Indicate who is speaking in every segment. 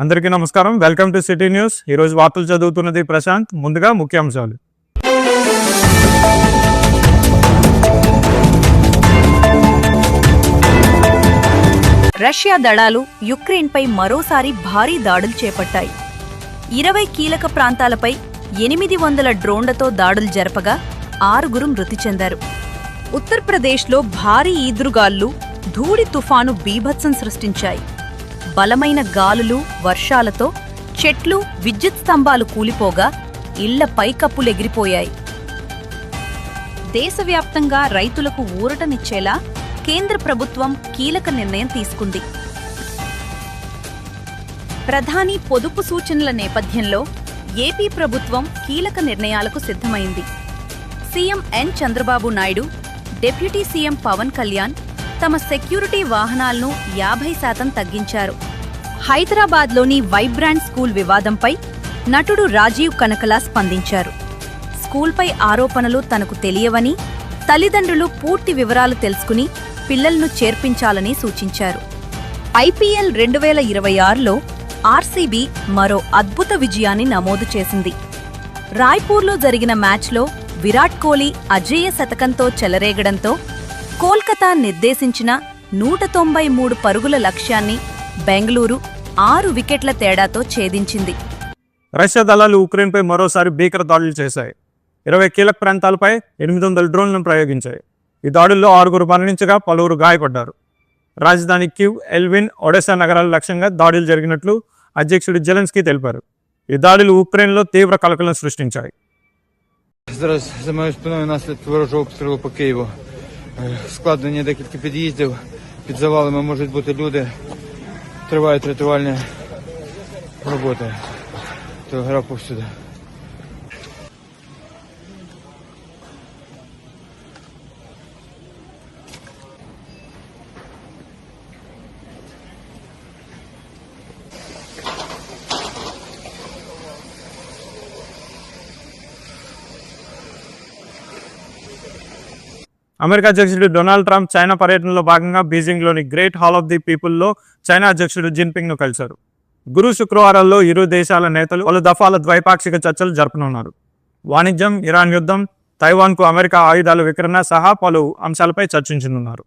Speaker 1: అందరికీ నమస్కారం. Welcome to city news. ఈరోజు వార్తలు చదువుతున్నది ప్రశాంత్. ముందుగా ముఖ్యాంశాలు.
Speaker 2: రష్యా దళాలు యుక్రెయిన్పై మరోసారి భారీ దాడులు చేపట్టాయి. 20 కీలక ప్రాంతాలపై 800 డ్రోన్లతో దాడులు జరపగా 6 మృతి చెందారు. ఉత్తరప్రదేశ్లో భారీ ఈదురుగాలులు, ధూళి తుఫాను బీభత్సం సృష్టించాయి. బలమైన గాలులు, వర్షాలతో చెట్లు, విద్యుత్ స్తంభాలు కూలిపోగా ఇళ్ల పైకప్పులెగిరిపోయాయి. దేశవ్యాప్తంగా రైతులకు ఊరటనిచ్చేలా కేంద్ర ప్రభుత్వం కీలక నిర్ణయం తీసుకుంది. ప్రధాని పొదుపు సూచనల నేపథ్యంలో ఏపీ ప్రభుత్వం కీలక నిర్ణయాలకు సిద్ధమైంది. CM N Chandrababu Naidu, deputy CM Pawan Kalyan తమ సెక్యూరిటీ వాహనాలను 50% తగ్గించారు. హైదరాబాద్లోని వైబ్రాంట్ స్కూల్ వివాదంపై నటుడు రాజీవ్ కనకలా స్పందించారు. స్కూల్పై ఆరోపణలు తనకు తెలియవని, తల్లిదండ్రులు పూర్తి వివరాలు తెలుసుకుని పిల్లలను చేర్పించాలని సూచించారు. ఐపీఎల్ 2026లో ఆర్సీబీ మరో అద్భుత విజయాన్ని నమోదు చేసింది. రాయ్పూర్లో జరిగిన మ్యాచ్లో విరాట్ కోహ్లీ అజేయ శతకంతో చెలరేగడంతో కోల్కతా నిర్దేశించిన 193 పరుగుల లక్ష్యాన్ని బెంగళూరు 6 వికెట్ల తేడాతో ఛేదించింది.
Speaker 1: రష్యా దళాలు ఉక్రెయిన్పై మరోసారి భీకర దాడులు చేశాయి. 20 కీలక ప్రాంతాలపై 800 డ్రోన్లను ప్రయోగించాయి. ఈ దాడుల్లో 6 మరణించగా పలువురు గాయపడ్డారు. రాజధాని కీవ్, ఎల్విన్, ఒడెసా నగరాల లక్ష్యంగా దాడులు జరిగినట్లు అధ్యక్షుడు జెలెన్స్కీ తెలిపారు. ఈ దాడులు ఉక్రెయిన్లో తీవ్ర కలకలం సృష్టించాయి.
Speaker 3: Зараз за моєю спиною наслідки ворожого обстрілу по Києву. Складені декілька під'їздів, під завалами можуть бути люди. Тривають рятувальні роботи. Телеграф повсюди.
Speaker 1: అమెరికా అధ్యక్షుడు డొనాల్డ్ ట్రంప్ చైనా పర్యటనలో భాగంగా బీజింగ్లోని గ్రేట్ హాల్ ఆఫ్ ది పీపుల్లో చైనా అధ్యక్షుడు జిన్పింగ్ను కలిశారు. గురు శుక్రవారాల్లో ఇరు దేశాల నేతలు పలు దఫాల ద్వైపాక్షిక చర్చలు జరపనున్నారు. వాణిజ్యం, ఇరాన్ యుద్ధం, తైవాన్కు అమెరికా ఆయుధాల విక్రయణ సహా పలు అంశాలపై చర్చించనున్నారు.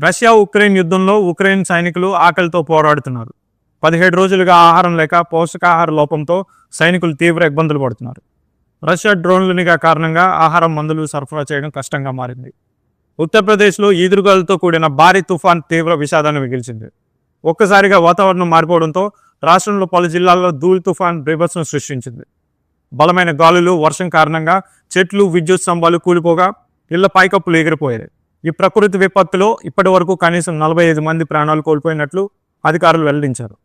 Speaker 1: రష్యా ఉక్రెయిన్ యుద్ధంలో ఉక్రెయిన్ సైనికులు ఆకలితో పోరాడుతున్నారు. 17 రోజులుగా ఆహారం లేక పోషకాహార లోపంతో సైనికులు తీవ్ర ఇబ్బందులు పడుతున్నారు. రష్యా డ్రోన్ల నిఘా కారణంగా ఆహారం, మందులు సరఫరా చేయడం కష్టంగా మారింది. ఉత్తరప్రదేశ్లో ఈదురుగాలతో కూడిన భారీ తుఫాన్ తీవ్ర విషాదాన్ని మిగిల్చింది. ఒక్కసారిగా వాతావరణం మారిపోవడంతో రాష్ట్రంలో పలు జిల్లాల్లో ధూళి తుఫాన్ బీభత్సం సృష్టించింది. బలమైన గాలులు, వర్షం కారణంగా చెట్లు, విద్యుత్ స్తంభాలు కూలిపోగా ఇళ్ల పైకప్పులు ఎగిరిపోయాయి. ఈ ప్రకృతి విపత్తులో ఇప్పటి వరకు కనీసం 45 మంది ప్రాణాలు కోల్పోయినట్లు అధికారులు వెల్లడించారు.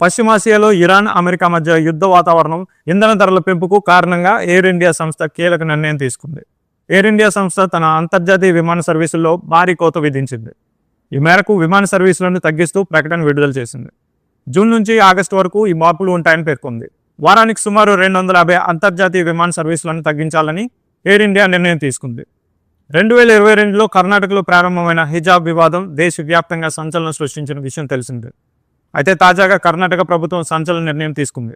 Speaker 1: పశ్చిమాసియాలో ఇరాన్ అమెరికా మధ్య యుద్ధ వాతావరణం ఇంధన ధరల పెంపుకు కారణంగా ఎయిర్ ఇండియా సంస్థ కీలక నిర్ణయం తీసుకుంది. ఎయిర్ ఇండియా సంస్థ తన అంతర్జాతీయ విమాన సర్వీసుల్లో భారీ కోత విధించింది. ఈ మేరకు విమాన సర్వీసులను తగ్గిస్తూ ప్రకటన విడుదల చేసింది. జూన్ నుంచి ఆగస్టు వరకు ఈ మార్పులు ఉంటాయని పేర్కొంది. వారానికి సుమారు 250 అంతర్జాతీయ విమాన సర్వీసులను తగ్గించాలని ఎయిర్ ఇండియా నిర్ణయం తీసుకుంది. 2022లో కర్ణాటకలో ప్రారంభమైన హిజాబ్ వివాదం దేశవ్యాప్తంగా సంచలనం సృష్టించిన విషయం తెలిసిందే. అయితే తాజాగా కర్ణాటక ప్రభుత్వం సంచలన నిర్ణయం తీసుకుంది.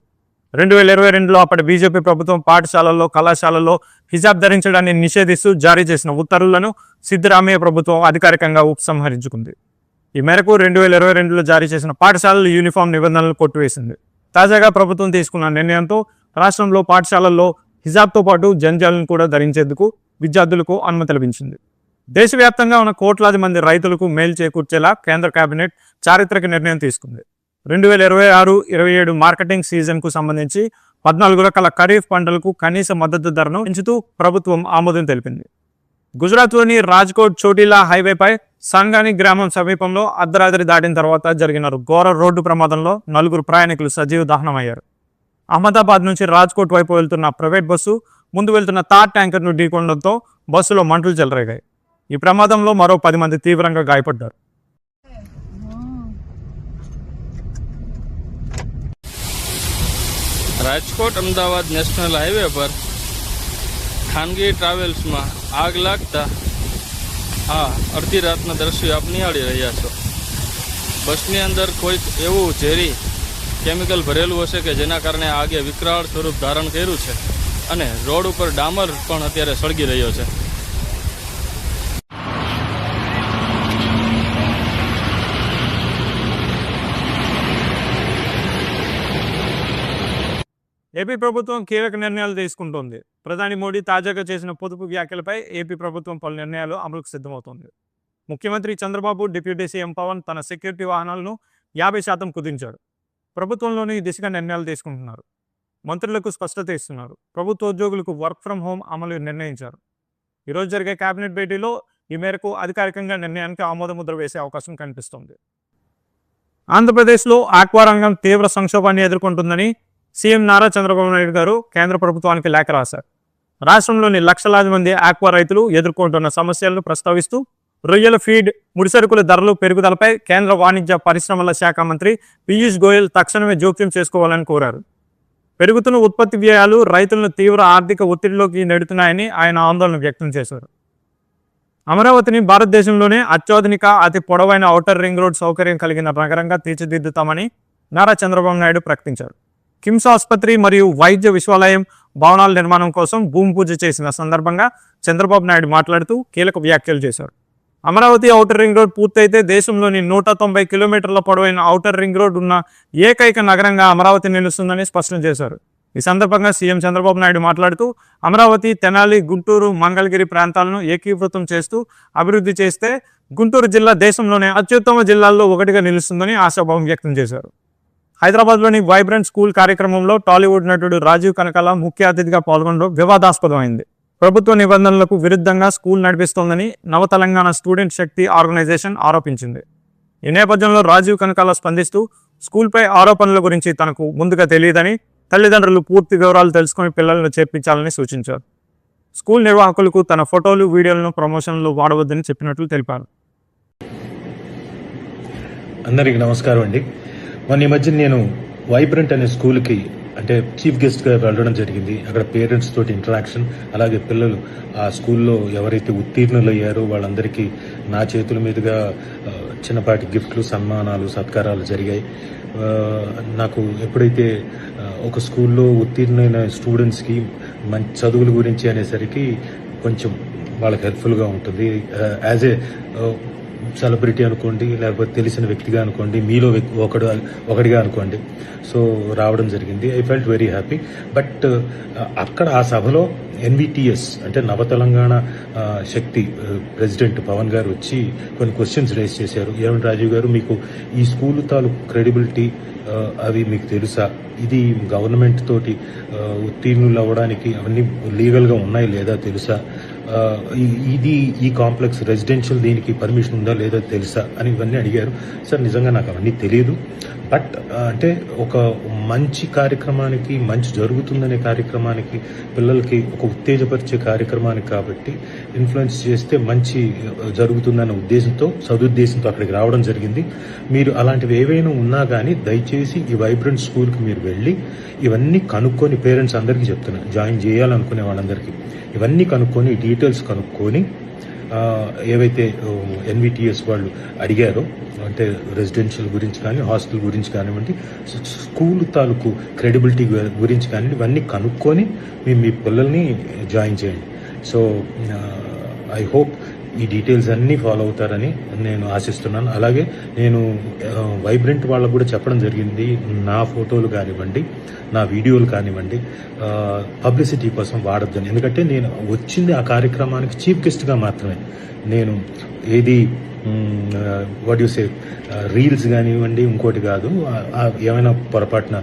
Speaker 1: 2022లో అప్పటి బీజేపీ ప్రభుత్వం పాఠశాలల్లో, కళాశాలల్లో హిజాబ్ ధరించడాన్ని నిషేధిస్తూ జారీ చేసిన ఉత్తర్వులను సిద్ధరామయ్య ప్రభుత్వం అధికారికంగా ఉపసంహరించుకుంది. ఈ మేరకు 2022లో జారీ చేసిన పాఠశాలల యూనిఫామ్ నిబంధనలు కొట్టివేసింది. తాజాగా ప్రభుత్వం తీసుకున్న నిర్ణయంతో రాష్ట్రంలో పాఠశాలల్లో హిజాబ్తో పాటు జంజాలను కూడా ధరించేందుకు విద్యార్థులకు అనుమతి లభించింది. దేశవ్యాప్తంగా ఉన్న కోట్లాది మంది రైతులకు మేలు చేకూర్చేలా కేంద్ర కేబినెట్ చారిత్రక నిర్ణయం తీసుకుంది. 2026-27 మార్కెటింగ్ సీజన్కు సంబంధించి 14 రకాల ఖరీఫ్ పంటలకు కనీస మద్దతు ధరను పెంచుతూ ప్రభుత్వం ఆమోదం తెలిపింది. గుజరాత్లోని రాజ్కోట్ చోటిలా హైవేపై సంగాని గ్రామం సమీపంలో అర్ధరాత్రి దాటిన తర్వాత జరిగిన ఘోర రోడ్డు ప్రమాదంలో 4 ప్రయాణికులు సజీవ దహనమయ్యారు. అహ్మదాబాద్ నుంచి రాజ్కోట్ వైపు వెళ్తున్న ప్రైవేట్ బస్సు ముందు వెళ్తున్న తార్ ట్యాంకర్ను ఢీకొనడంతో బస్సులో మంటలు చెలరేగాయి. ఈ ప్రమాదంలో మరో 10 మంది తీవ్రంగా గాయపడ్డారు.
Speaker 4: રાજકોટ અમદાવાદ નેશનલ હાઈવે પર ખાનગી ટ્રાવેલ્સમાં આગ લાગતા અડધી રાતના દ્રશ્યો આપ નિહાળી રહ્યા છો. બસની અંદર કોઈક એવું ઝેરી કેમિકલ ભરેલું હશે કે જેના કારણે આગે વિકરાળ સ્વરૂપ ધારણ કર્યું છે અને રોડ ઉપર ડામર પણ અત્યારે સળગી રહ્યો છે.
Speaker 1: ఏపీ ప్రభుత్వం కీలక నిర్ణయాలు తీసుకుంటోంది. ప్రధాని మోడీ తాజాగా చేసిన పొదుపు వ్యాఖ్యలపై ఏపీ ప్రభుత్వం పలు నిర్ణయాలు అమలుకు సిద్ధమవుతోంది. ముఖ్యమంత్రి చంద్రబాబు, డిప్యూటీ సీఎం పవన్ తన సెక్యూరిటీ వాహనాలను 50% కుదించారు. ప్రభుత్వంలోని ఈ దిశగా నిర్ణయాలు తీసుకుంటున్నారు. మంత్రులకు స్పష్టత ఇస్తున్నారు. ప్రభుత్వ ఉద్యోగులకు వర్క్ ఫ్రం హోం అమలు నిర్ణయించారు. ఈరోజు జరిగే కేబినెట్ భేటీలో ఈ మేరకు అధికారికంగా నిర్ణయానికి ఆమోద ముద్ర వేసే అవకాశం కనిపిస్తోంది. ఆంధ్రప్రదేశ్లో ఆక్వా రంగం తీవ్ర సంక్షోభాన్ని ఎదుర్కొంటుందని సీఎం నారా చంద్రబాబు నాయుడు గారు కేంద్ర ప్రభుత్వానికి లేఖ రాశారు. రాష్ట్రంలోని లక్షలాది మంది ఆక్వా రైతులు ఎదుర్కొంటున్న సమస్యలను ప్రస్తావిస్తూ రొయ్యల ఫీడ్, ముడిసరుకుల ధరలు పెరుగుదలపై కేంద్ర వాణిజ్య పరిశ్రమల శాఖ మంత్రి పీయూష్ గోయల్ తక్షణమే జోక్యం చేసుకోవాలని కోరారు. పెరుగుతున్న ఉత్పత్తి వ్యయాలు రైతులను తీవ్ర ఆర్థిక ఒత్తిడిలోకి నెడుతున్నాయని ఆయన ఆందోళన వ్యక్తం చేశారు. అమరావతిని భారతదేశంలోనే అత్యాధునిక, అతి పొడవైన ఔటర్ రింగ్ రోడ్ సౌకర్యం కలిగిన నగరంగా తీర్చిదిద్దుతామని నారా చంద్రబాబు నాయుడు ప్రకటించారు. కిమ్స్ ఆసుపత్రి మరియు వైద్య విశ్వాలయం భవనాల నిర్మాణం కోసం భూమి పూజ చేసిన సందర్భంగా చంద్రబాబు నాయుడు మాట్లాడుతూ కీలక వ్యాఖ్యలు చేశారు. అమరావతి ఔటర్ రింగ్ రోడ్ పూర్తయితే దేశంలోని 190 కిలోమీటర్ల పొడవైన ఔటర్ రింగ్ రోడ్ ఉన్న ఏకైక నగరంగా అమరావతి నిలుస్తుందని స్పష్టం చేశారు. ఈ సందర్భంగా సీఎం చంద్రబాబు నాయుడు మాట్లాడుతూ అమరావతి, తెనాలి, గుంటూరు, మంగళగిరి ప్రాంతాలను ఏకీకృతం చేస్తూ అభివృద్ధి చేస్తే గుంటూరు జిల్లా దేశంలోనే అత్యుత్తమ జిల్లాల్లో ఒకటిగా నిలుస్తుందని ఆశాభావం వ్యక్తం చేశారు. హైదరాబాద్లోని వైబ్రెంట్ స్కూల్ కార్యక్రమంలో టాలీవుడ్ నటుడు రాజీవ్ కనకాల ముఖ్య అతిథిగా పాల్గొనడం వివాదాస్పదమైంది. ప్రభుత్వ నిబంధనలకు విరుద్ధంగా స్కూల్ నడిపిస్తోందని నవ తెలంగాణ స్టూడెంట్ శక్తి ఆర్గనైజేషన్ ఆరోపించింది. ఈ నేపథ్యంలో రాజీవ్ కనకాల స్పందిస్తూ స్కూల్పై ఆరోపణల గురించి తనకు ముందుగా తెలియదని, తల్లిదండ్రులు పూర్తి వివరాలు తెలుసుకుని పిల్లలను చేర్పించాలని సూచించారు. స్కూల్ నిర్వాహకులకు తన ఫోటోలు, వీడియోలను ప్రమోషన్లు వాడవద్దని చెప్పినట్లు తెలిపారు.
Speaker 5: అందరికీ నమస్కారం అండి. మొన్న ఈ మధ్య నేను వైబ్రెంట్ అనే స్కూల్కి అంటే చీఫ్ గెస్ట్గా వెళ్ళడం జరిగింది. అక్కడ పేరెంట్స్ తోటి ఇంటరాక్షన్, అలాగే పిల్లలు ఆ స్కూల్లో ఎవరైతే ఉత్తీర్ణులు అయ్యారో వాళ్ళందరికీ నా చేతుల మీదుగా చిన్నపాటి గిఫ్ట్లు, సన్మానాలు, సత్కారాలు జరిగాయి. నాకు ఎప్పుడైతే ఒక స్కూల్లో ఉత్తీర్ణమైన స్టూడెంట్స్కి మంచి చదువుల గురించి అనేసరికి కొంచెం వాళ్ళకి హెల్ప్ఫుల్గా ఉంటుంది. యాజ్ ఏ సెలబ్రిటీ అనుకోండి, లేకపోతే తెలిసిన వ్యక్తిగా అనుకోండి, మీలో ఒకడిగా అనుకోండి. సో రావడం జరిగింది. I felt very happy. But అక్కడ ఆ సభలో ఎన్విటిఎస్ అంటే నవ తెలంగాణ శక్తి ప్రెసిడెంట్ పవన్ గారు వచ్చి కొన్ని క్వశ్చన్స్ రేస్ చేశారు. ఏమంటే రాజీవ్ గారు, మీకు ఈ స్కూల్ తాలూకు క్రెడిబిలిటీ అవి మీకు తెలుసా? ఇది గవర్నమెంట్ తోటి ఉత్తీర్ణులు అవ్వడానికి అవన్నీ లీగల్గా ఉన్నాయి లేదా తెలుసా? ఇది ఈ కాంప్లెక్స్ రెసిడెన్షియల్ దీనికి పర్మిషన్ ఉందా లేదా తెలుసా అని ఇవన్నీ అడిగారు. సార్ నిజంగా నాకు అవన్నీ తెలియదు. బట్ అంటే ఒక మంచి కార్యక్రమానికి, మంచి జరుగుతుందనే కార్యక్రమానికి, పిల్లలకి ఒక ఉత్తేజపరిచే కార్యక్రమానికి కాబట్టి ఇన్ఫ్లుయెన్స్ చేస్తే మంచి జరుగుతుందన్న ఉద్దేశంతో, సదుద్దేశంతో అక్కడికి రావడం జరిగింది. మీరు అలాంటివి ఏవైనా ఉన్నా కానీ దయచేసి ఈ వైబ్రెంట్ స్కూల్కి మీరు వెళ్ళి ఇవన్నీ కనుక్కొని, పేరెంట్స్ అందరికీ చెప్తున్నా, జాయిన్ చేయాలనుకునే వాళ్ళందరికీ ఇవన్నీ కనుక్కొని, డీటెయిల్స్ కనుక్కొని, ఏవైతే ఎన్విటిఎస్ వాళ్ళు అడిగారో అంటే రెసిడెన్షియల్ గురించి కానీ, హాస్టల్ గురించి కానివ్వండి, స్కూల్ తాలూకు క్రెడిబిలిటీ గురించి కానివ్వండి, ఇవన్నీ కనుక్కొని మీ పిల్లల్ని జాయిన్ చేయండి. సో ఐ హోప్ ఈ డీటెయిల్స్ అన్నీ ఫాలో అవుతారని నేను ఆశిస్తున్నాను. అలాగే నేను వైబ్రెంట్ వాళ్ళకు కూడా చెప్పడం జరిగింది, నా ఫోటోలు కానివ్వండి, నా వీడియోలు కానివ్వండి పబ్లిసిటీ కోసం వాడొద్దని. ఎందుకంటే నేను వచ్చింది ఆ కార్యక్రమానికి చీఫ్ గెస్ట్గా మాత్రమే. నేను ఏది వాట్ యు సే రీల్స్ కానివ్వండి, ఇంకోటి కాదు. ఏమైనా పొరపాటున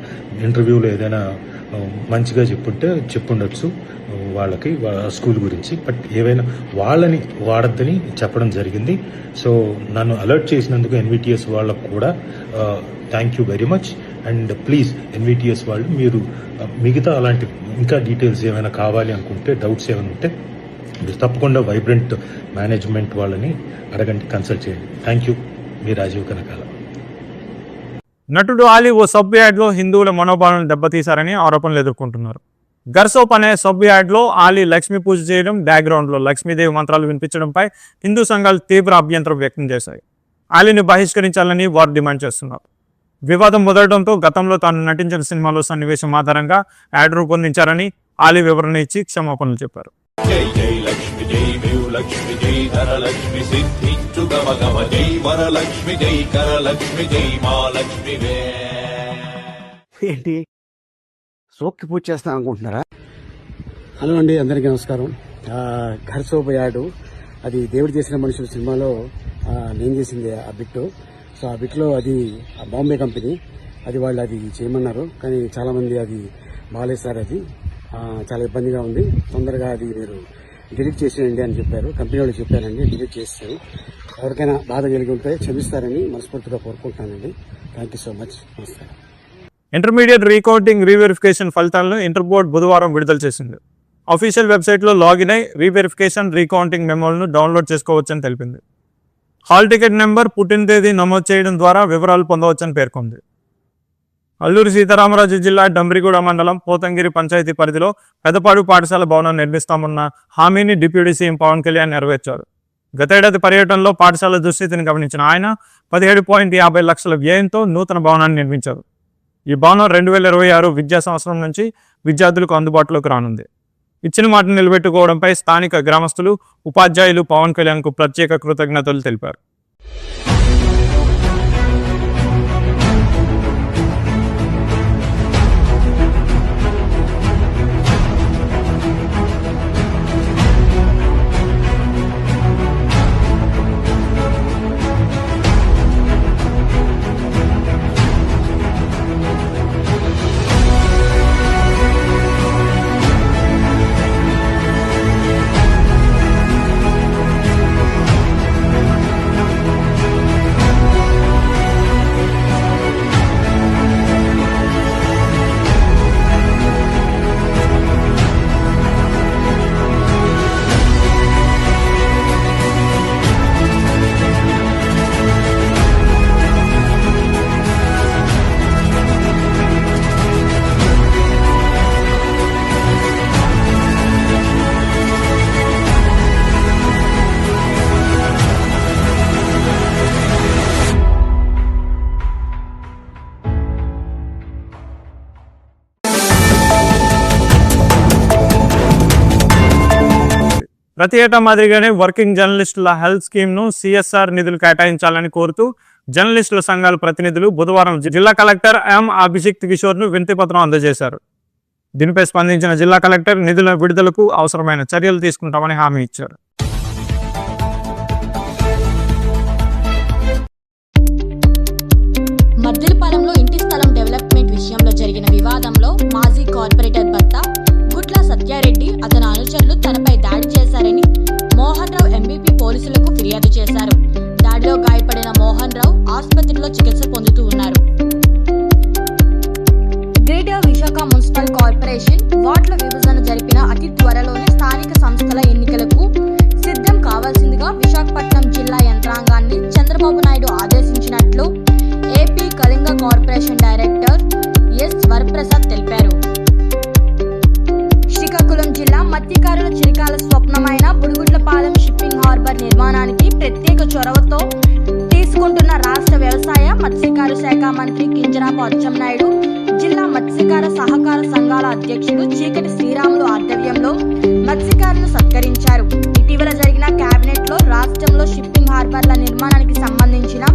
Speaker 5: ఇంటర్వ్యూలో ఏదైనా మంచిగా చెప్పుండొచ్చు వాళ్ళకి స్కూల్ గురించి, బట్ ఏవైనా వాళ్ళని వాడద్దని చెప్పడం జరిగింది. సో నన్ను అలర్ట్ చేసినందుకు ఎన్విటిఎస్ వాళ్ళకు కూడా thank you very much. And please NVTS వాళ్ళు, మీరు మిగతా అలాంటి ఇంకా డీటెయిల్స్ ఏమైనా కావాలి అనుకుంటే, డౌట్స్ ఏమైనా ఉంటే మీరు తప్పకుండా వైబ్రెంట్ మేనేజ్మెంట్ వాళ్ళని అడగండి, కన్సల్ట్ చేయండి. Thank you. మీ రాజీవ్ కనకాల.
Speaker 1: నటుడు ఆలీ ఓ సబ్ యాడ్లో హిందువుల మనోభావాలను దెబ్బతీశారని ఆరోపణలు ఎదుర్కొంటున్నారు. గర్సోప్ అనే సబ్ యాడ్లో ఆలీ లక్ష్మీ పూజ చేయడం, బ్యాక్గ్రౌండ్లో లక్ష్మీదేవి మంత్రాలు వినిపించడంపై హిందూ సంఘాలు తీవ్ర అభ్యంతరం వ్యక్తం చేశాయి. ఆలీని బహిష్కరించాలని వారు డిమాండ్ చేస్తున్నారు. వివాదం మొదలడంతో గతంలో తాను నటించిన సినిమాలో సన్నివేశం ఆధారంగా యాడ్ రూపొందించారని ఆలీ వివరణ ఇచ్చి క్షమాపణలు చెప్పారు.
Speaker 6: జై జై లక్ష్మి జై లక్ష్మి జై ధరలక్ష్మి సిద్ధించు గమ గమ జై వరలక్ష్మి జై కరలక్ష్మి జై మహాలక్ష్మి.
Speaker 7: ఏంటి సోక్కి పూజ చేస్తాను అనుకుంటున్నారా? హలో అండి, అందరికీ నమస్కారం. ఘర్ సోప్ యాడ్, అది దేవుడు చేసిన మనుషుల సినిమాలో నేను చేసింది ఆ బిట్. సో ఆ బిట్లో అది బాంబే కంపెనీ, అది వాళ్ళు అది చేయమన్నారు, కానీ చాలా మంది అది బాగాలేదు సార్, అది చాలా ఇబ్బందిగా ఉంది, తొందరగా అది మీరు డిలీట్ చేసేయండి అని చెప్పారు. కంపెనీ వాళ్ళు చెప్పారండి, డిలీట్ చేస్తాను. ఎవరికైనా బాధ కలిగి ఉంటే క్షమిస్తారని మనస్ఫూర్తిగా కోరుకుంటానండి. Thank you so much. నమస్కారం.
Speaker 1: ఇంటర్మీడియట్ రీకౌంటింగ్ రీవెరిఫికేషన్ ఫలితాలను ఇంటర్ బోర్డు బుధవారం విడుదల చేసింది. అఫీషియల్ వెబ్సైట్లో లాగిన్ అయి రీవెరిఫికేషన్, రీకౌంటింగ్ మెమోలను డౌన్లోడ్ చేసుకోవచ్చని తెలిపింది. హాల్ టికెట్ నెంబర్, పుట్టిన తేదీ నమోదు చేయడం ద్వారా వివరాలు పొందవచ్చని పేర్కొంది. అల్లూరి సీతారామరాజు జిల్లా డంబ్రిగూడ మండలం పోతంగిరి పంచాయతీ పరిధిలో పెదపాడు పాఠశాల భవనం నిర్మిస్తామన్న హామీని డిప్యూటీ సీఎం పవన్ కళ్యాణ్ నెరవేర్చారు. గతేడాది పర్యటనలో పాఠశాల దుస్థితిని గమనించిన ఆయన 17.50 లక్షల వ్యయంతో నూతన భవనాన్ని నిర్మించారు. ఈ భవనం 2026 విద్యా సంవత్సరం నుంచి విద్యార్థులకు అందుబాటులోకి రానుంది. ఇచ్చిన మాటను నిలబెట్టుకోవడంపై స్థానిక గ్రామస్తులు, ఉపాధ్యాయులు పవన్ కళ్యాణ్కు ప్రత్యేక కృతజ్ఞతలు తెలిపారు. ప్రతి ఏటా మాదిరిగానే వర్కింగ్ జర్నలిస్టుల హెల్త్ స్కీమ్ను CSR నిధులు కేటాయించాలని కోరుతూ జర్నలిస్టుల సంఘాల ప్రతినిధులు బుధవారం జిల్లా కలెక్టర్ ఎం అభిషేక్ కిషోర్ను వినతిపత్రం అందజేశారు. దీనిపై స్పందించిన జిల్లా కలెక్టర్ నిధుల విడుదలకు అవసరమైన చర్యలు తీసుకుంటామని హామీ ఇచ్చారు.
Speaker 8: మద్దిలపాలెంలో ఇంటి స్థలం డెవలప్మెంట్ విషయంలో జరిగిన వివాదంలో మాజీ కార్పొరేటర్ భర్త గుట్ల సత్యారెడ్డి అతని అనుచరులు తనపై దాడి చేశారని మోహన్ రావు ఎంబీపీ పోలీసులకు ఫిర్యాదు చేశారు. దాడిలో గాయపడిన మోహన్ రావు ఆసుపత్రిలో చికిత్స పొందుతూ ఉన్నారు. గ్రేటర్ విశాఖ మున్సిపల్ కార్పొరేషన్ వార్డుల విభజన జరిపిన అతి త్వరలోనే స్థానిక సంస్థల ఎన్నికలకు సిద్ధం కావాల్సిందిగా విశాఖపట్నం జిల్లా యంత్రాంగాన్ని చంద్రబాబు నాయుడు ఆదేశించినట్లు AP Kalinga corporation director S Varaprasad తెలిపారు. శ్రీకాకుళం జిల్లా మత్స్యకారుల చిరకాల స్వప్నమైన బుడుగుడ్లపాలెం షిప్పింగ్ హార్బర్ నిర్మాణానికి ప్రత్యేక చొరవతో తీసుకుంటున్న రాష్ట్ర వ్యవసాయ మత్స్యకార శాఖ మంత్రి కింజరాపు అచ్చెన్నాయుడు జిల్లా మత్స్యకార సహకార సంఘాల అధ్యక్షుడు చీకటి శ్రీరాములు ఆధ్వర్యంలో మత్స్యకారులను సత్కరించారు. ఇటీవల జరిగిన కేబినెట్ లో రాష్ట్రంలో షిప్పింగ్ హార్బర్ల నిర్మాణానికి సంబంధించిన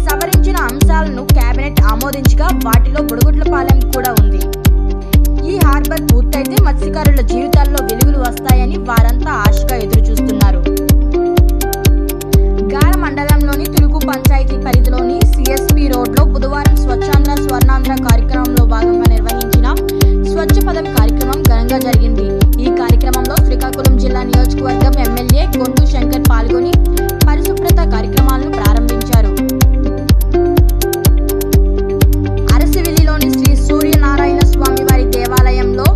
Speaker 8: సవరించిన అంశాలను కేబినెట్ ఆమోదించగా వాటిలో బుడుగుడ్లపాలెం కూడా ఉంది. ఈ హార్బర్ పూర్తయితే మత్స్యకారుల జీవితాల్లో వెలుగులు వస్తాయని వారంతా ఆశగా ఎదురుచూస్తున్నారు. గార మండలంలోని తులుగు పంచాయతీ పరిధిలోని CSP రోడ్లో బుధవారం స్వచ్ఛాంధ్ర స్వర్ణాంధ్ర కార్యక్రమంలో భాగంగా నిర్వహించిన స్వచ్ఛ పదం కార్యక్రమం ఘనంగా జరిగింది. ఈ కార్యక్రమంలో శ్రీకాకుళం జిల్లా నియోజకవర్గం ఎమ్మెల్యే గొంటు శంకర్ పాల్గొని పరిశుభ్రత కార్యక్రమాలను ప్రారంభించారు. అరసివిలిలోని శ్రీ సూర్యనారాయణ స్వామి వారి దేవాలయంలో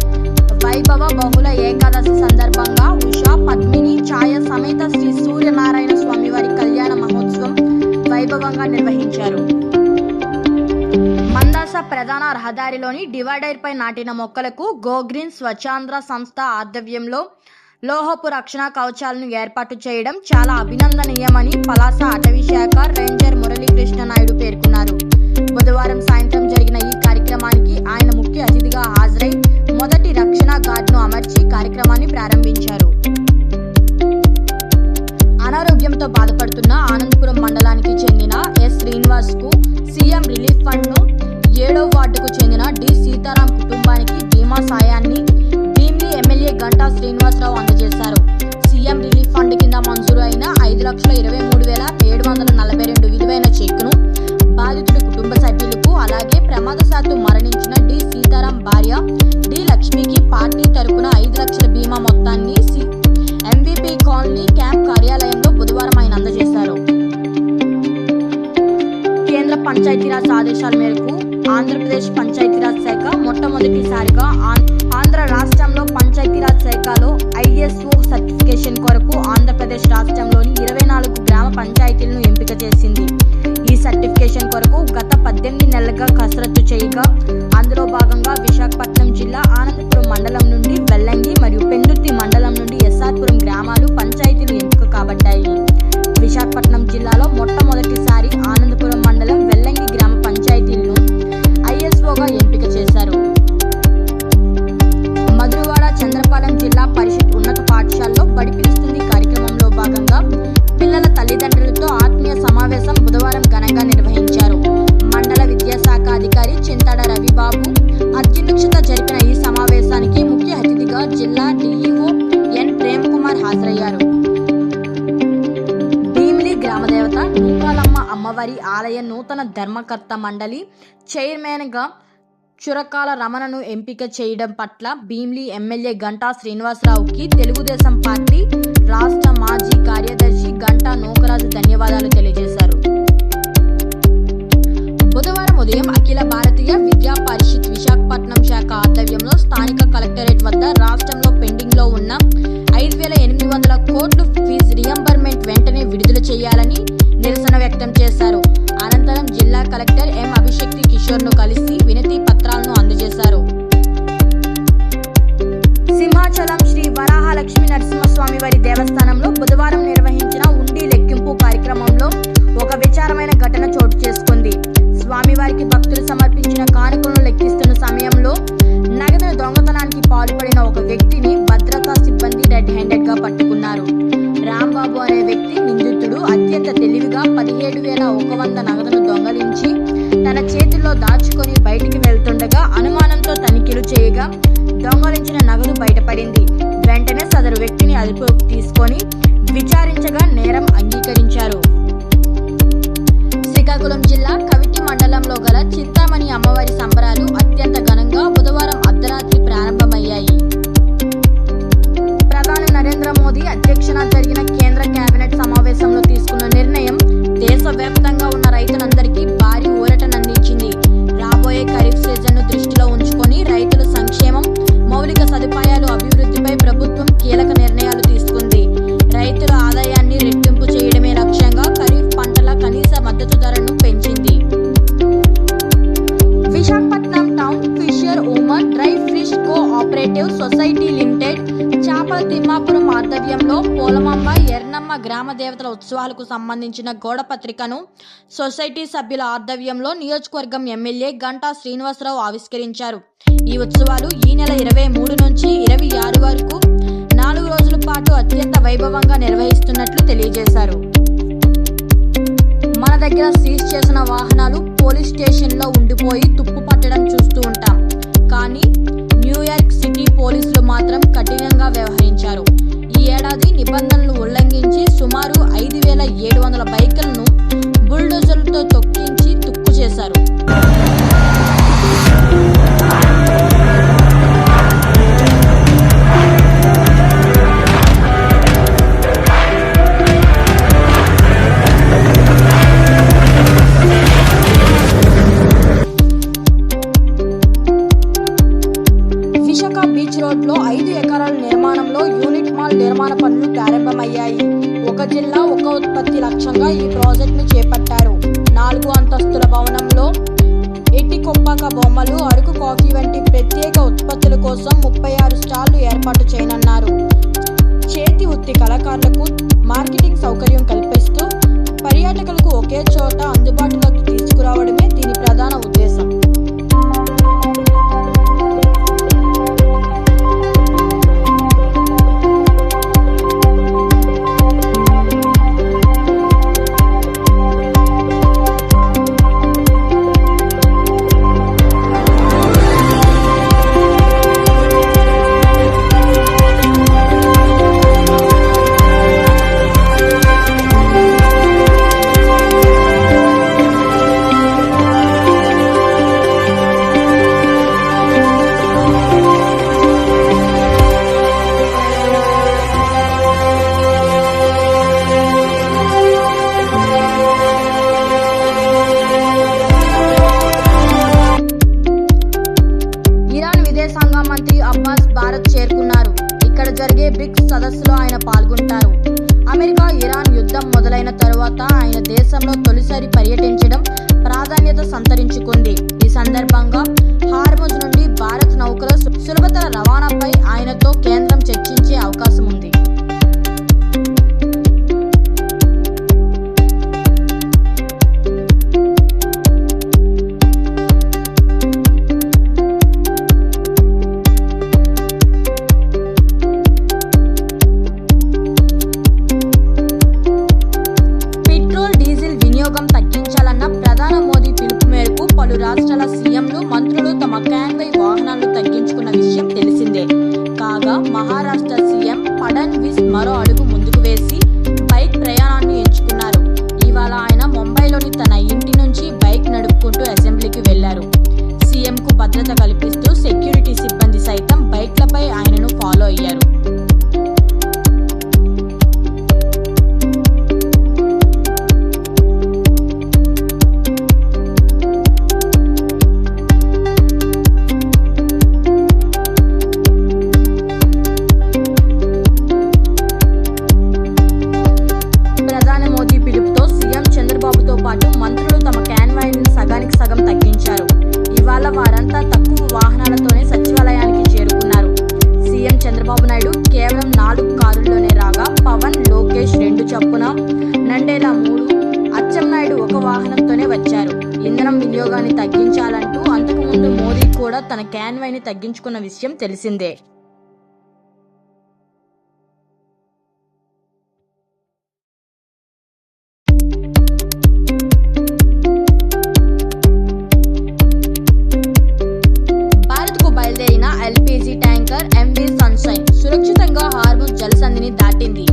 Speaker 8: వైభవ బహుళ ఏకాదశి సందర్భంగా ఉషా పద్మిని ఛాయ సమేత శ్రీ సూర్యనారాయణ స్వామి వారి కళ్యాణ మహోత్సవం వైభవంగా నిర్వహించారు. మందాస ప్రధాన రహదారిలోని డివైడర్ పై నాటిన మొక్కలకు గోగ్రీన్ స్వచ్ఛాంధ్ర సంస్థ ఆధ్వర్యంలో లోహపు రక్షణ కవచాలను ఏర్పాటు చేయడం చాలా అభినందనీయమని పలాస అటవీ శాఖ రేంజర్ మురళీకృష్ణ నాయుడు పేర్కొన్నారు. బుధవారం సాయంత్రం జరిగిన ఈ కార్యక్రమానికి ఆయన ముఖ్య అతిథిగా హాజరై మొదటి రక్షణ గార్డును అమర్చి కార్యక్రమాన్ని ప్రారంభించారు. అనారోగ్యంతో బాధపడుతున్న ఆనందపురం మండలానికి చెందిన ఎస్ శ్రీనివాస్ కు సీఎం రిలీఫ్ ఫండ్ ను 7వ వార్డుకు చెందిన డి సీతారాం కుటుంబానికి బీమా సాయాన్ని భీమిలి ఎమ్మెల్యే గంటా శ్రీనివాసరావు అందజేశారు. సీఎం రిలీఫ్ ఫండ్ కింద మంజూరు అయిన 5,23,742 విలువైన చెక్కును బాధితుడి కుటుంబ సభ్యులకు అలాగే ప్రమాదశాత్తు మరణించిన డి సీతారాం భార్య డి లక్ష్మికి పార్టీ తరపున 5 లక్షల బీమా మొత్తాన్ని ఎంవీపీ కాలనీ క్యాంప్ కార్యాలయంలో బుధవారం ఆయన అందజేశారు. కేంద్ర పంచాయతీరాజ్ ఆదేశాల మేరకు ఆంధ్రప్రదేశ్ పంచాయతీరాజ్ శాఖ మొట్టమొదటిసారిగా ఆంధ్ర రాష్ట్రంలో పంచాయతీరాజ్ శాఖలో ISO సర్టిఫికేషన్ కొరకు ఆంధ్రప్రదేశ్ రాష్ట్రంలోని 24 గ్రామ పంచాయతీలను ఎంపిక చేసింది. ఈ సర్టిఫికేషన్ కొరకు గత 18 నెలలుగా కసరత్తు చేయగా అందులో భాగంగా విశాఖపట్నం జిల్లా ఆనందపురం మండలం నుండి వెల్లంగి మరియు పెందుర్తి మండలం నుండి ఎస్ఆర్పురం గ్రామాలు పంచాయతీలు ఎంపిక కాబడ్డాయి. విశాఖపట్నం జిల్లాలో మొట్టమొదటిసారి ఆనందపురం మండలం వెల్లంగి గ్రామ పంచాయతీలను ISOగా ఎంపిక చేశారు. మధురవాడ చంద్రపాలెం జిల్లా పరిషత్ ఉన్నత పాఠశాలలో బడి పిలుస్తుంది కార్యక్రమంలో భాగంగా పిల్లల తల్లిదండ్రులతో ఆత్మీయ సమావేశం బుధవారం ఘనంగా నిర్వహించారు. మండల విద్యాశాఖ అధికారి చింతాడ రవిబాబు అధ్యక్షత జరిపిన ఈ సమావేశానికి ముఖ్య అతిథిగా జిల్లా DEO ఎన్ ప్రేమ్ కుమార్ హాజరయ్యారు. భీమిలి గ్రామదేవత నూకాలమ్మ అమ్మవారి ఆలయ నూతన ధర్మకర్త మండలి చైర్మన్గా చురకాల రమణను ఎంపిక చేయడం పట్ల భీమిలి ఎమ్మెల్యే గంటా శ్రీనివాసరావుకి తెలుగుదేశం పార్టీ రాష్ట్ర మాజీ కార్యదర్శి గంటా నూకరాజు ధన్యవాదాలు తెలియజేశారు. బుధవారం ఉదయం అఖిల భారతీయ విద్యా పరిషత్ విశాఖపట్నం శాఖ ఆధ్వర్యంలో స్థానిక కలెక్టరేట్ వద్ద రాష్ట్రంలో పెండింగ్ లో ఉన్న 5,800 కోట్లు ఫీజు రియంబర్మెంట్ వెంటనే విడుదల చేయాలని నిరసన వ్యక్తం చేశారు. అనంతరం జిల్లా కలెక్టర్ ఎం అభిషేక్ కిషోర్ ను కలిసి వినతి పత్రాలను అందజేశారు. సింహాచలం శ్రీ వరాహలక్ష్మి నరసింహస్వామి వారి దేవస్థానంలో బుధవారం నిర్వహించిన ఉండి లెక్కింపు కార్యక్రమంలో ఒక విచారమైన ఘటన చోటు చేసుకుంది. స్వామివారికి భక్తులు సమర్పించిన కానుకలను human dry fish cooperative society limited Chepala Thimmapuram ఆధ్వర్యంలో పోలమమ్మ ఎర్నమ్మ గ్రామ దేవతల ఉత్సవాలకు సంబంధించిన గోడ పత్రికను సొసైటీ సభ్యుల ఆధ్వర్యంలో నియోజకవర్గం ఎమ్మెల్యే గంటా శ్రీనివాసరావు ఆవిష్కరించారు. ఈ ఉత్సవాలు ఈ నెల 23 నుంచి 26 వరకు 4 రోజుల పాటు అత్యంత వైభవంగా నిర్వహిస్తున్నట్లు తెలియజేశారు. మన దగ్గర సీజ్ చేసిన వాహనాలు పోలీస్ స్టేషన్లో ఉండిపోయి తుప్పు పట్టడం చూస్తూ ఉంటాం. కానీ న్యూయార్క్ సిటీ పోలీసులు మాత్రం కఠినంగా వ్యవహరించారు. ఈ ఏడాది నిబంధనలు ఉల్లంఘించి సుమారు 5,700 బైకులను బుల్డోజర్లతో తొక్కించి తుక్కు చేశారు. విశాఖ బీచ్ రోడ్లో 5 ఎకరాల నిర్మాణంలో యూనిట్ మాల్ నిర్మాణ పనులు ప్రారంభమయ్యాయి. ఒక జిల్లా ఒక ఉత్పత్తి లక్ష్యంగా ఈ ప్రాజెక్టును చేపట్టారు. 4 అంతస్తుల భవనంలో ఎట్టికొప్పాక బొమ్మలు, అరకు కాఫీ వంటి ప్రత్యేక ఉత్పత్తుల కోసం 36 స్టాళ్లు ఏర్పాటు చేయనున్నారు. చేతి వృత్తి కళాకారులకు మార్కెటింగ్ సౌకర్యం కల్పిస్తూ పర్యాటకులకు ఒకే చోట అందుబాటులోకి తీసుకురావడమే దీని ప్రధాన ఉద్దేశం. విదేశాంగ మంత్రి అబ్బాస్ భారత్ చేరుకున్నారు. ఇక్కడ జరిగే బ్రిక్స్ సదస్సులో ఆయన పాల్గొంటారు. అమెరికా ఇరాన్ యుద్ధం మొదలైన తరువాత ఆయన దేశంలో తొలిసారి పర్యటించడం ప్రాధాన్యత సంతరించుకుంది. ఈ సందర్భంగా హార్ముజ్ నుండి భారత్ నౌకల సులభతర రవాణాపై ఆయనతో కేంద్రం చర్చించే అవకాశం ఉంది. తగ్గించాలన్న ప్రధాని మోదీ పిలుపు మేరకు పలు రాష్ట్రాల సీఎంలు, మంత్రులు తమ కాన్వాయ్ వాహనాలను తగ్గించుకున్న విషయం తెలిసిందే. కాగా మహారాష్ట్ర సీఎం ఫడ్నవీస్ మరో అడుగు ముందుకు వేసి బైక్ ప్రయాణాన్ని ఎంచుకున్నారు. ఇవాళ ఆయన ముంబైలోని తన ఇంటి నుంచి బైక్ నడుపుకుంటూ అసెంబ్లీకి వెళ్లారు. సీఎంకు భద్రత కల్పిస్తూ సెక్యూరిటీ సిబ్బంది సైతం బైక్లపై ఆయనను ఫాలో అయ్యారు. మంత్రులు తమ కాన్వాయ్ని సగానికి సగం తగ్గించారు. ఇవాళ వారంతా తక్కువ వాహనాలతోనే సచివాలయానికి చేరుకున్నారు. సీఎం చంద్రబాబు నాయుడు కేవలం 4 కారుల్లోనే రాగా పవన్, లోకేష్ 2 చొప్పున, నండేలా 3, అచ్చెన్నాయుడు 1 వాహనంతోనే వచ్చారు. ఇంధనం వినియోగాన్ని తగ్గించాలంటూ అంతకుముందు మోదీ కూడా తన కాన్వాయ్ని తగ్గించుకున్న విషయం తెలిసిందే. బయలుదేరిన ఎల్పీజీ ట్యాంకర్ ఎంవీ సన్షైన్ సురక్షితంగా హార్ముజ్ జలసంధిని దాటింది.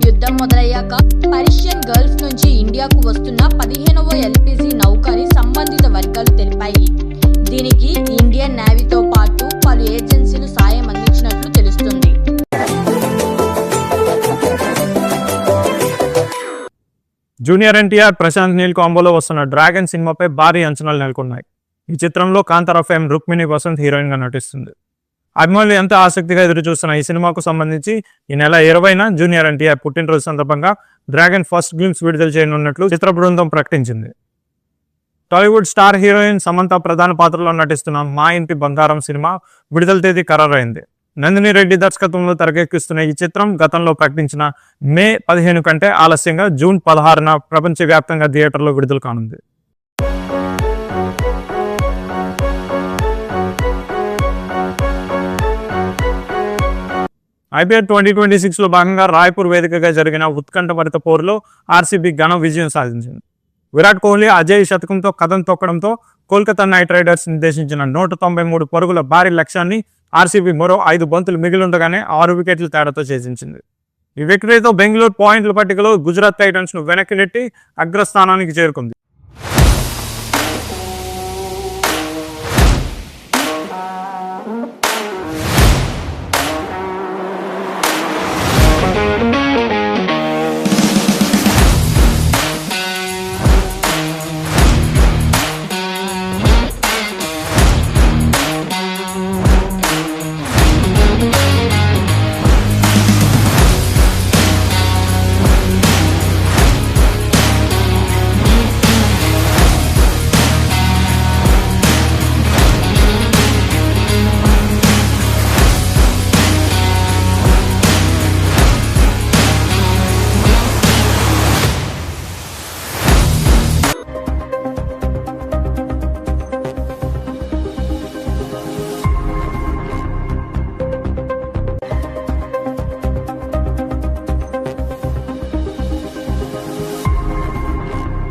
Speaker 8: యుద్ధం మొదలయ్యాక పర్షియన్ గల్ఫ్ నుంచి ఇండియాకు వస్తున్న 15వ ఎల్పీజీ నౌక అని సంబంధిత వర్గాలు తెలిపాయి. దీనికి ఇండియన్ నేవీతో పాటు పలు ఏజెన్సీలు సాయం అందించినట్లు తెలుస్తుంది.
Speaker 1: జూనియర్ ఎన్టీఆర్, ప్రశాంత్ నీల్ కాంబోలో వస్తున్న డ్రాగన్ సినిమాపై భారీ అంచనాలు నెలకొన్నాయి. ఈ చిత్రంలో కాంతారా ఫేమ్ రుక్మిణి వసంత్ హీరోయిన్ గా నటిస్తుంది. అభిమానులు ఎంతో ఆసక్తిగా ఎదురుచూస్తున్న ఈ సినిమాకు సంబంధించి ఈ నెల 20న జూనియర్ ఎన్టీఆర్ పుట్టినరోజు సందర్భంగా డ్రాగన్ ఫస్ట్ గ్లింప్స్ విడుదల చేయనున్నట్లు చిత్ర బృందం ప్రకటించింది. టాలీవుడ్ స్టార్ హీరోయిన్ సమంత ప్రధాన పాత్రలో నటిస్తున్న మా ఇంటి బంగారం సినిమా విడుదల తేదీ ఖరారైంది. నందిని రెడ్డి దర్శకత్వంలో తెరకెక్కిస్తున్న ఈ చిత్రం గతంలో ప్రకటించిన మే 15 కంటే ఆలస్యంగా జూన్ 16న ప్రపంచవ్యాప్తంగా థియేటర్లో విడుదల కానుంది. IPL 2026లో భాగంగా రాయ్పూర్ వేదికగా జరిగిన ఉత్కంఠభరిత పోరులో ఆర్సీబీ ఘన విజయం సాధించింది. విరాట్ కోహ్లీ అజయ్ శతకంతో కథం తొక్కడంతో కోల్కతా నైట్ రైడర్స్ నిర్దేశించిన 193 పరుగుల భారీ లక్ష్యాన్ని ఆర్సీబీ మరో 5 బంతులు మిగిలిండగానే 6 వికెట్ల తేడాతో ఛేదించింది. ఈ విక్టరీతో బెంగళూరు పాయింట్ల పట్టికలో గుజరాత్ టైటన్స్ ను వెనక్కి నెట్టి అగ్రస్థానానికి చేరుకుంది.